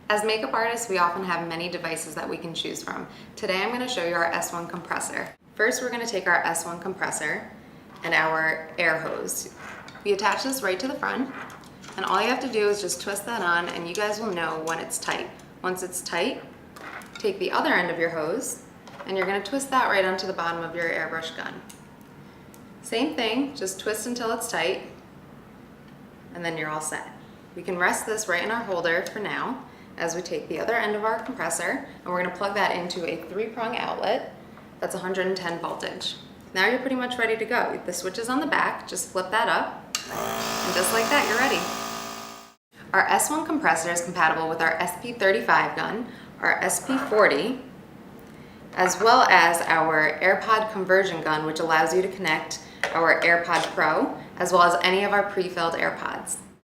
As makeup artists, we often have many devices that we can choose from. Today I'm going to show you our S-One compressor. First, we're going to take our S-One compressor and our air hose. We attach this right to the front, and all you have to do is just twist that on, and you guys will know when it's tight. Once it's tight, take the other end of your hose, and you're going to twist that right onto the bottom of your airbrush gun. Same thing, just twist until it's tight, and then you're all set. We can rest this right in our holder for now as we take the other end of our compressor, and we're going to plug that into a 3-prong outlet that's 110 voltage. Now you're pretty much ready to go. The switch is on the back, just flip that up, and just like that, you're ready. Our S-One compressor is compatible with our SP35 gun, our SP40, as well as our AirPod conversion gun, which allows you to connect our AirPod Pro, as well as any of our pre-filled AirPods.